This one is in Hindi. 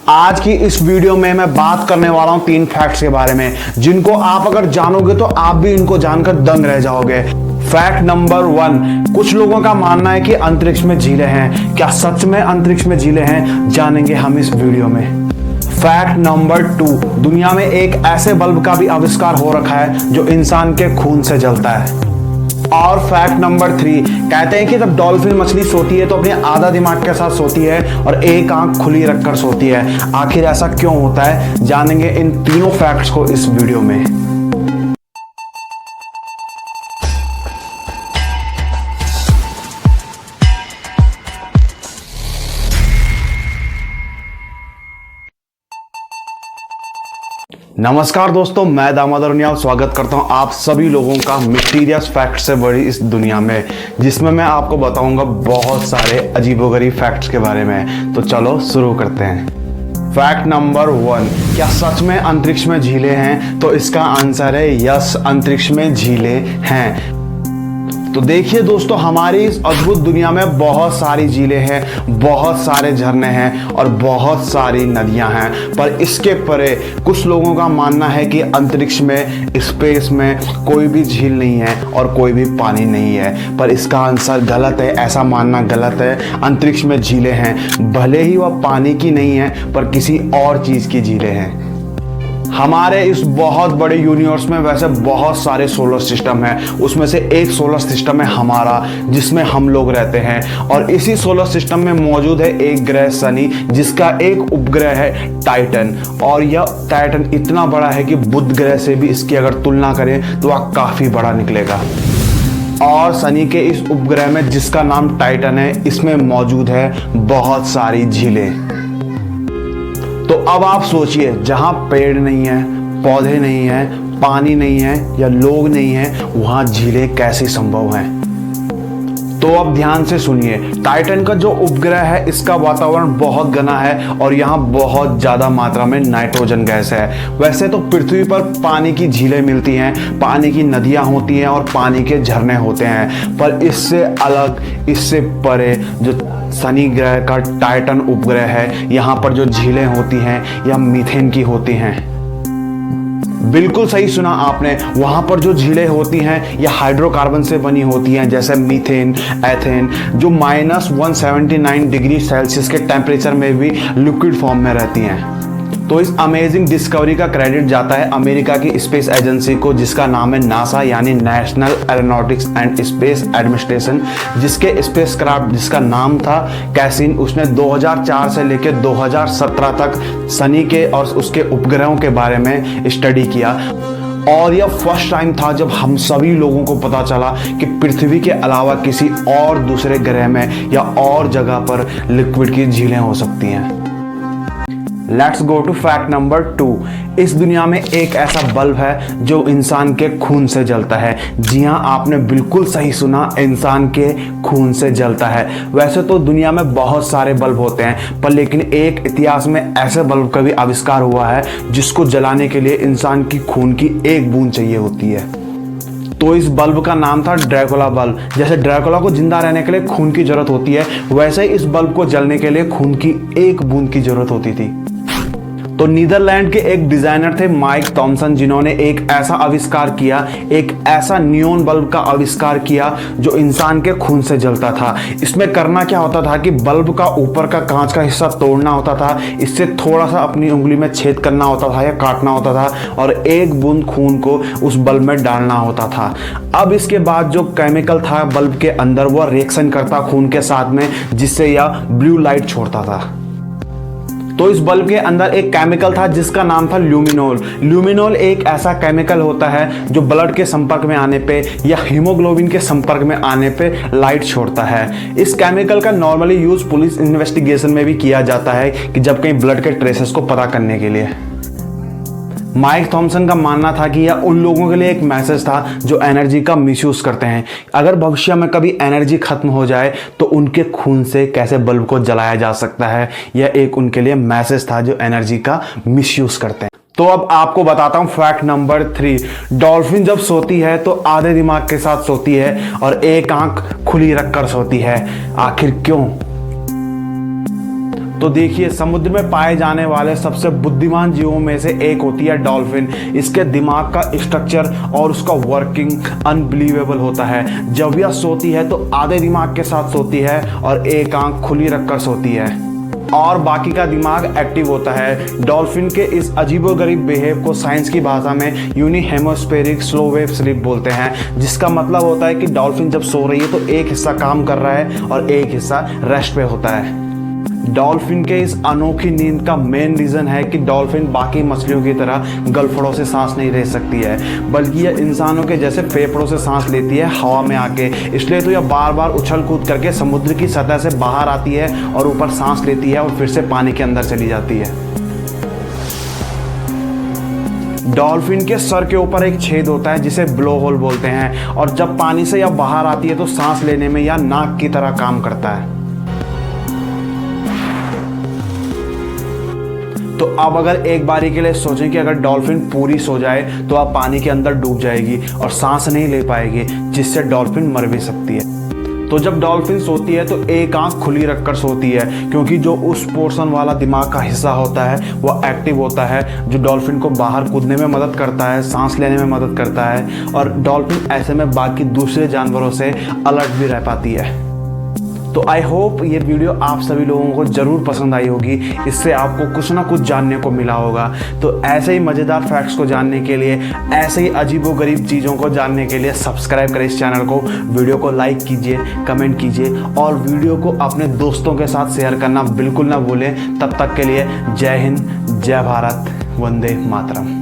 आज की इस वीडियो में मैं बात करने वाला हूं 3 फैक्ट्स के बारे में, जिनको आप अगर जानोगे तो आप भी इनको जानकर दंग रह जाओगे। फैक्ट नंबर 1, कुछ लोगों का मानना है कि अंतरिक्ष में झीलें हैं। क्या सच में अंतरिक्ष में झीलें हैं? जानेंगे हम इस वीडियो में। फैक्ट नंबर 2, दुनिया में एक ऐसे बल्ब का भी आविष्कार हो रखा है जो इंसान के खून से जलता है। और फैक्ट नंबर 3, कहते हैं कि जब डॉल्फिन मछली सोती है तो अपने आधा दिमाग के साथ सोती है और एक आंख खुली रखकर सोती है। आखिर ऐसा क्यों होता है? जानेंगे इन तीनों फैक्ट्स को इस वीडियो में। नमस्कार दोस्तों, मैं दामोदर उनियाल स्वागत करता हूं आप सभी लोगों का मिस्टीरियस फैक्ट से बड़ी इस दुनिया में, जिसमें मैं आपको बताऊंगा बहुत सारे अजीबोगरीब फैक्ट्स के बारे में। तो चलो शुरू करते हैं। फैक्ट नंबर 1, क्या सच में अंतरिक्ष में झीलें हैं? तो इसका आंसर है यस, अंतरिक्ष में झीलें हैं। तो देखिए दोस्तों, हमारी इस अद्भुत दुनिया में बहुत सारी झीलें हैं, बहुत सारे झरने हैं और बहुत सारी नदियां हैं। पर इसके परे कुछ लोगों का मानना है कि अंतरिक्ष में, स्पेस में कोई भी झील नहीं है और कोई भी पानी नहीं है। पर इसका आंसर गलत है, ऐसा मानना गलत है। अंतरिक्ष में झीलें हैं, भले ही वह पानी की नहीं है पर किसी और चीज़ की झीलें हैं। हमारे इस बहुत बड़े यूनिवर्स में वैसे बहुत सारे सोलर सिस्टम हैं, उसमें से एक सोलर सिस्टम है हमारा, जिसमें हम लोग रहते हैं। और इसी सोलर सिस्टम में मौजूद है एक ग्रह शनि, जिसका एक उपग्रह है टाइटन। और यह टाइटन इतना बड़ा है कि बुध ग्रह से भी इसकी अगर तुलना करें तो वह काफ़ी बड़ा निकलेगा। और शनि के इस उपग्रह में, जिसका नाम टाइटन है, इसमें मौजूद है बहुत सारी झीलें। तो अब आप सोचिए, जहां पेड़ नहीं है, पौधे नहीं है, पानी नहीं है या लोग नहीं है, वहां झीलें कैसे संभव हैं? तो अब ध्यान से सुनिए। टाइटन का जो उपग्रह है, इसका वातावरण बहुत घना है और यहाँ बहुत ज़्यादा मात्रा में नाइट्रोजन गैस है। वैसे तो पृथ्वी पर पानी की झीलें मिलती हैं, पानी की नदियाँ होती हैं और पानी के झरने होते हैं। पर इससे अलग, इससे परे जो शनि ग्रह का टाइटन उपग्रह है, यहाँ पर जो झीलें होती हैं यह मीथेन की होती हैं। बिल्कुल सही सुना आपने, वहां पर जो झीलें होती हैं यह हाइड्रोकार्बन से बनी होती हैं, जैसे मीथेन, एथेन, जो -179 डिग्री सेल्सियस के टेम्परेचर में भी लिक्विड फॉर्म में रहती हैं। तो इस अमेजिंग डिस्कवरी का क्रेडिट जाता है अमेरिका की स्पेस एजेंसी को, जिसका नाम है नासा, यानी national aeronautics and space administration. जिसके स्पेसक्राफ्ट, जिसका नाम था कैसिन, उसने 2004 से लेकर 2017 तक शनि के और उसके उपग्रहों के बारे में स्टडी किया। और यह फर्स्ट टाइम था जब हम सभी लोगों को पता चला कि पृथ्वी के अलावा किसी और दूसरे ग्रह में या और जगह पर लिक्विड की झीलें हो सकती हैं। Let's go to fact number 2। इस दुनिया में एक ऐसा बल्ब है जो इंसान के खून से जलता है। जी हाँ, आपने बिल्कुल सही सुना, इंसान के खून से जलता है। वैसे तो दुनिया में बहुत सारे बल्ब होते हैं, पर लेकिन एक इतिहास में ऐसे बल्ब का भी आविष्कार हुआ है जिसको जलाने के लिए इंसान की खून की एक बूंद चाहिए होती है। तो इस बल्ब का नाम था ड्रैकुला बल्ब। जैसे ड्रैकुला को जिंदा रहने के लिए खून की जरूरत होती है, वैसे ही इस बल्ब को जलने के लिए खून की एक बूंद की जरूरत होती थी। तो नीदरलैंड के एक डिजाइनर थे माइक थॉमसन, जिन्होंने एक ऐसा आविष्कार किया, एक ऐसा नियोन बल्ब का आविष्कार किया जो इंसान के खून से जलता था। इसमें करना क्या होता था कि बल्ब का ऊपर का कांच का हिस्सा तोड़ना होता था, इससे थोड़ा सा अपनी उंगली में छेद करना होता था या काटना होता था और एक बूंद खून को उस बल्ब में डालना होता था। अब इसके बाद जो केमिकल था बल्ब के अंदर, वह रिएक्शन करता खून के साथ में, जिससे यह ब्लू लाइट छोड़ता था। तो इस बल्ब के अंदर एक केमिकल था जिसका नाम था ल्यूमिनोल। ल्यूमिनोल एक ऐसा केमिकल होता है जो ब्लड के संपर्क में आने पे या हीमोग्लोबिन के संपर्क में आने पे लाइट छोड़ता है। इस केमिकल का नॉर्मली यूज पुलिस इन्वेस्टिगेशन में भी किया जाता है कि जब कहीं ब्लड के ट्रेसेस को पता करने के लिए। माइक थॉमसन का मानना था कि यह उन लोगों के लिए एक मैसेज था जो एनर्जी का मिसयूज करते हैं। अगर भविष्य में कभी एनर्जी खत्म हो जाए तो उनके खून से कैसे बल्ब को जलाया जा सकता है, यह एक उनके लिए मैसेज था जो एनर्जी का मिसयूज करते हैं। तो अब आपको बताता हूं फैक्ट नंबर 3। डॉल्फिन जब सोती है तो आधे दिमाग के साथ सोती है और एक आंख खुली रखकर सोती है। आखिर क्यों? तो देखिए, समुद्र में पाए जाने वाले सबसे बुद्धिमान जीवों में से एक होती है डॉल्फिन। इसके दिमाग का स्ट्रक्चर और उसका वर्किंग अनबिलीवेबल होता है। जब यह सोती है तो आधे दिमाग के साथ सोती है और एक आंख खुली रखकर सोती है और बाकी का दिमाग एक्टिव होता है। डॉल्फिन के इस अजीबोगरीब बिहेव को साइंस की भाषा में यूनिहेमोस्फेरिक स्लो वेव स्लीप बोलते हैं, जिसका मतलब होता है कि डॉल्फिन जब सो रही है तो एक हिस्सा काम कर रहा है और एक हिस्सा रेस्ट पे होता है। डॉल्फिन के इस अनोखी नींद का मेन रीज़न है कि डॉल्फिन बाकी मछलियों की तरह गलफड़ों से सांस नहीं ले सकती है, बल्कि यह इंसानों के जैसे फेफड़ों से सांस लेती है हवा में आके। इसलिए तो यह बार बार उछल कूद करके समुद्र की सतह से बाहर आती है और ऊपर सांस लेती है और फिर से पानी के अंदर चली जाती है। डॉल्फिन के सर के ऊपर एक छेद होता है जिसे ब्लो होल बोलते हैं, और जब पानी से यह बाहर आती है तो सांस लेने में यह नाक की तरह काम करता है। तो अब अगर एक बारी के लिए सोचें कि अगर डॉल्फिन पूरी सो जाए तो आप पानी के अंदर डूब जाएगी और सांस नहीं ले पाएगी, जिससे डॉल्फिन मर भी सकती है। तो जब डॉल्फिन सोती है तो एक आंख खुली रखकर सोती है, क्योंकि जो उस पोर्शन वाला दिमाग का हिस्सा होता है वह एक्टिव होता है, जो डॉल्फिन को बाहर कूदने में मदद करता है, सांस लेने में मदद करता है, और डॉल्फिन ऐसे में बाकी दूसरे जानवरों से अलर्ट भी रह पाती है। तो आई होप ये वीडियो आप सभी लोगों को ज़रूर पसंद आई होगी। इससे आपको कुछ ना कुछ जानने को मिला होगा। तो ऐसे ही मज़ेदार फैक्ट्स को जानने के लिए, ऐसे ही अजीबोगरीब चीज़ों को जानने के लिए सब्सक्राइब करें इस चैनल को, वीडियो को लाइक कीजिए, कमेंट कीजिए और वीडियो को अपने दोस्तों के साथ शेयर करना बिल्कुल ना भूलें। तब तक के लिए जय हिंद, जय भारत, वंदे मातरम।